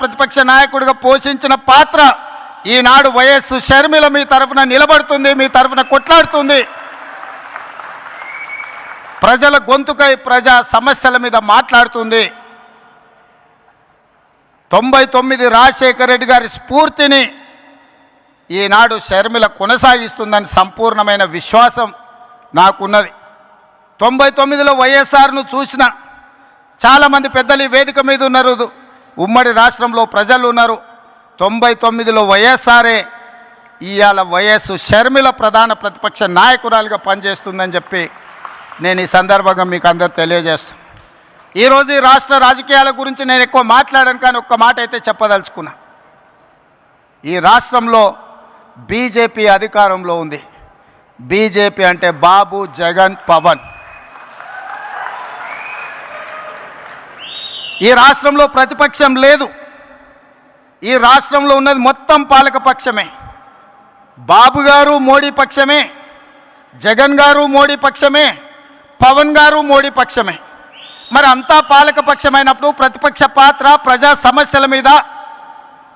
ప్రతిపక్ష నాయకుడిగా పోషించిన పాత్ర ఈనాడు వైఎస్ షర్మిల మీ తరఫున నిలబడుతుంది, మీ తరఫున కొట్లాడుతుంది. ప్రజల గొంతుకై ప్రజా సమస్యల మీద మాట్లాడుతుంది. 99 రాజశేఖర రెడ్డి గారి స్ఫూర్తిని ఈనాడు షర్మిల కొనసాగిస్తుందని సంపూర్ణమైన విశ్వాసం నాకున్నది. 99లో వైఎస్ఆర్ను చూసిన చాలామంది పెద్దలు ఈ వేదిక మీద ఉన్నారు, ఉమ్మడి రాష్ట్రంలో ప్రజలు ఉన్నారు. 99లో వైఎస్ఆరే ఇవాళ వైఎస్ షర్మిల ప్రధాన ప్రతిపక్ష నాయకురాలుగా పనిచేస్తుందని చెప్పి నేను ఈ సందర్భంగా మీకు అందరు తెలియజేస్తాను. ఈరోజు ఈ రాష్ట్ర రాజకీయాల గురించి నేను ఎక్కువ మాట్లాడాను, కానీ ఒక్క మాట అయితే చెప్పదలుచుకున్నా. ఈ రాష్ట్రంలో బీజేపీ అధికారంలో ఉంది. బీజేపీ అంటే బాబు, జగన్, పవన్. ఈ రాష్ట్రంలో ప్రతిపక్షం లేదు. ఈ రాష్ట్రంలో ఉన్నది మొత్తం పాలకపక్షమే. బాబు గారు మోడీ పక్షమే, జగన్ గారు మోడీ పక్షమే, పవన్ గారు మోడీ పక్షమే. మరి అంతా పాలకపక్షమైనప్పుడు ప్రతిపక్ష పాత్ర ప్రజా సమస్యల మీద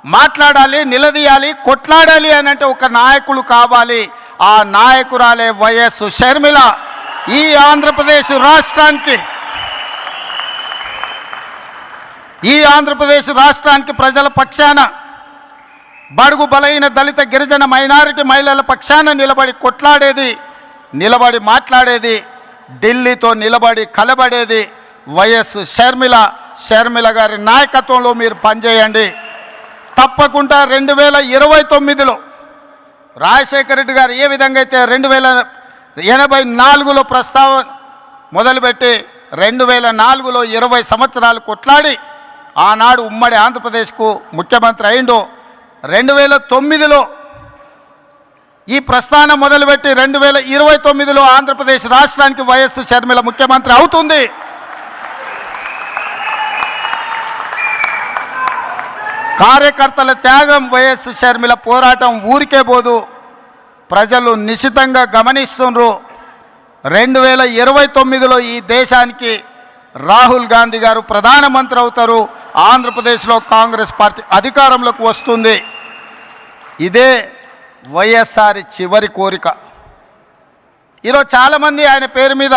మాట్లాడాలి, నిలదీయాలి, కొట్లాడాలి అని అంటే ఒక నాయకులు కావాలి. ఆ నాయకురాలే వైఎస్ షర్మిల. ఈ ఆంధ్రప్రదేశ్ రాష్ట్రానికి ప్రజల పక్షాన, బడుగు బలైన దళిత గిరిజన మైనారిటీ మహిళల పక్షాన నిలబడి కొట్లాడేది, నిలబడి మాట్లాడేది, ఢిల్లీతో నిలబడి కలబడేది వైఎస్ షర్మిల. షర్మిల గారి నాయకత్వంలో మీరు పనిచేయండి. తప్పకుండా 2029లో రాజశేఖర రెడ్డి గారు ఏ విధంగా అయితే 1984లో ప్రస్తావన మొదలుపెట్టి 2004లో 20 సంవత్సరాలు కొట్లాడి ఆనాడు ఉమ్మడి ఆంధ్రప్రదేశ్కు ముఖ్యమంత్రి అయిందో, 2009లో ఈ ప్రస్థానం మొదలుపెట్టి 2029లో ఆంధ్రప్రదేశ్ రాష్ట్రానికి వైఎస్ షర్మిల ముఖ్యమంత్రి అవుతుంది. కార్యకర్తల త్యాగం, వైఎస్ షర్మిల పోరాటం ఊరికే పోదు. ప్రజలు నిశితంగా గమనిస్తున్నారు. 2029లో ఈ దేశానికి రాహుల్ గాంధీ గారు ప్రధానమంత్రి అవుతారు. ఆంధ్రప్రదేశ్లో కాంగ్రెస్ పార్టీ అధికారంలోకి వస్తుంది. ఇదే వైఎస్ఆర్ చివరి కోరిక. ఈరోజు చాలామంది ఆయన పేరు మీద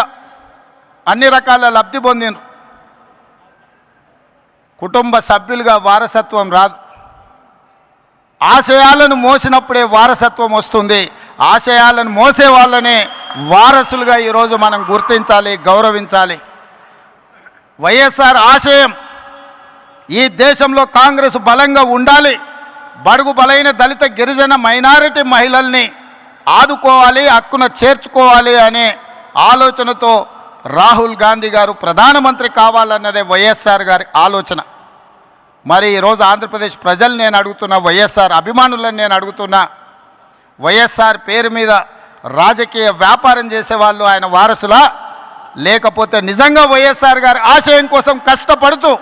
అన్ని రకాల లబ్ధి పొందినారు. కుటుంబ సభ్యులుగా వారసత్వం రాదు. ఆశయాలను మోసినప్పుడే వారసత్వం వస్తుంది. ఆశయాలను మోసే వాళ్ళనే వారసులుగా ఈరోజు మనం గుర్తించాలి, గౌరవించాలి. వైఎస్ఆర్ ఆశయం ఈ దేశంలో కాంగ్రెస్ బలంగా ఉండాలి, బడుగు బలైన దళిత గిరిజన మైనారిటీ మహిళల్ని ఆదుకోవాలి, హక్కున చేర్చుకోవాలి అనే ఆలోచనతో రాహుల్ గాంధీ గారు ప్రధానమంత్రి కావాలన్నదే వైఎస్ఆర్ గారి ఆలోచన. మరి ఈరోజు ఆంధ్రప్రదేశ్ ప్రజలు నేను అడుగుతున్నా, వైఎస్ఆర్ అభిమానులను నేను అడుగుతున్నా, వైఎస్ఆర్ పేరు మీద రాజకీయ వ్యాపారం చేసేవాళ్ళు ఆయన వారసులా, లేకపోతే నిజంగా వైఎస్ఆర్ గారి ఆశయం కోసం కష్టపడుతూ,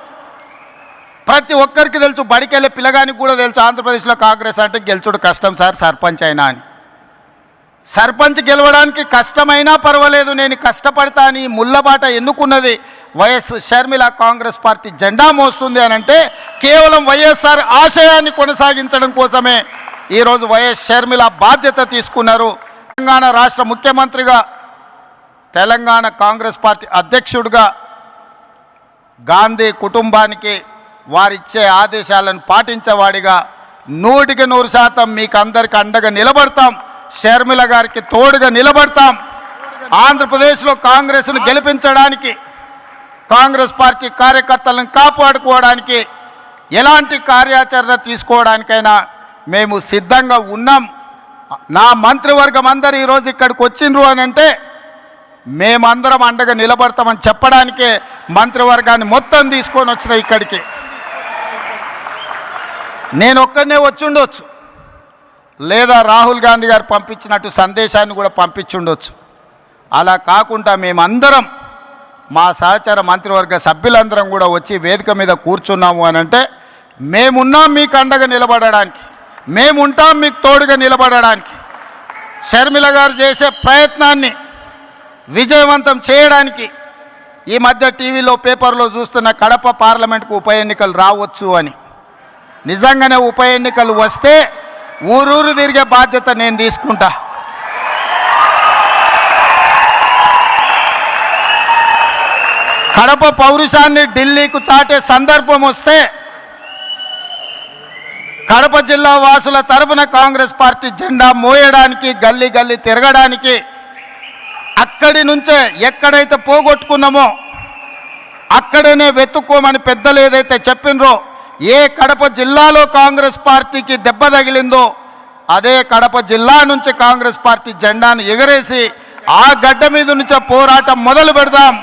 ప్రతి ఒక్కరికి తెలుసు, బడికెళ్ళే పిల్లగానికి కూడా తెలుసు ఆంధ్రప్రదేశ్లో కాంగ్రెస్ అంటే గెలుచుడు కష్టం సార్, సర్పంచ్ అయినా అని. సర్పంచ్ గెలవడానికి కష్టమైనా పర్వాలేదు, నేను కష్టపడతా అని ముళ్ళబాట ఎన్నుకున్నది వైఎస్ షర్మిల. కాంగ్రెస్ పార్టీ జెండా మోస్తుంది అని అంటే కేవలం వైఎస్ఆర్ ఆశయాన్ని కొనసాగించడం కోసమే ఈరోజు వైఎస్ షర్మిల బాధ్యత తీసుకున్నారు. తెలంగాణ రాష్ట్ర ముఖ్యమంత్రిగా, తెలంగాణ కాంగ్రెస్ పార్టీ అధ్యక్షుడిగా గాంధీ కుటుంబానికి వారిచ్చే ఆదేశాలను పాటించేవాడిగా 100% మీకు అందరికీ అండగా నిలబడతాం. షర్మిల గారికి తోడుగా నిలబడతాం. ఆంధ్రప్రదేశ్లో కాంగ్రెస్ను గెలిపించడానికి, కాంగ్రెస్ పార్టీ కార్యకర్తలను కాపాడుకోవడానికి, ఎలాంటి కార్యాచరణ తీసుకోవడానికైనా మేము సిద్ధంగా ఉన్నాం. నా మంత్రివర్గం అందరూ ఈరోజు ఇక్కడికి వచ్చిండ్రు అని అంటే మేమందరం అండగా నిలబడతామని చెప్పడానికే మంత్రివర్గాన్ని మొత్తం తీసుకొని వచ్చిన ఇక్కడికి. నేను ఒక్కనే వచ్చి ఉండొచ్చు, లేదా రాహుల్ గాంధీ గారు పంపించినట్టు సందేశాన్ని కూడా పంపించుండొచ్చు. అలా కాకుండా మేమందరం, మా సహచర మంత్రివర్గ సభ్యులందరం కూడా వచ్చి వేదిక మీద కూర్చున్నాము అని అంటే మేమున్నాం మీకు అండగా నిలబడడానికి, మేముంటాం మీకు తోడుగా నిలబడడానికి. షర్మిల గారు చేసే ప్రయత్నాన్ని విజయవంతం చేయడానికి ఈ మధ్య టీవీలో పేపర్లో చూస్తున్న కడప పార్లమెంట్కు ఉప ఎన్నికలు రావచ్చు అని నిజంగానే ఉప ఎన్నికలు వస్తే ఊరూరు తిరిగే బాధ్యత నేను తీసుకుంటా. కడప పౌరుషాన్ని ఢిల్లీకు చాటే సందర్భం వస్తే కడప జిల్లా వాసుల తరఫున కాంగ్రెస్ పార్టీ జెండా మోయడానికి, గల్లీ గల్లీ తిరగడానికి, అక్కడి నుంచే ఎక్కడైతే పోగొట్టుకున్నామో అక్కడనే వెతుక్కోమని పెద్దలు ఏదైతే చెప్పినరో, ఏ కడప జిల్లాలో కాంగ్రెస్ పార్టీకి దెబ్బ తగిలిందో అదే కడప జిల్లా నుంచి కాంగ్రెస్ పార్టీ జెండాను ఎగరేసి ఆ గడ్డ మీద నుంచే పోరాటం మొదలు పెడదాం.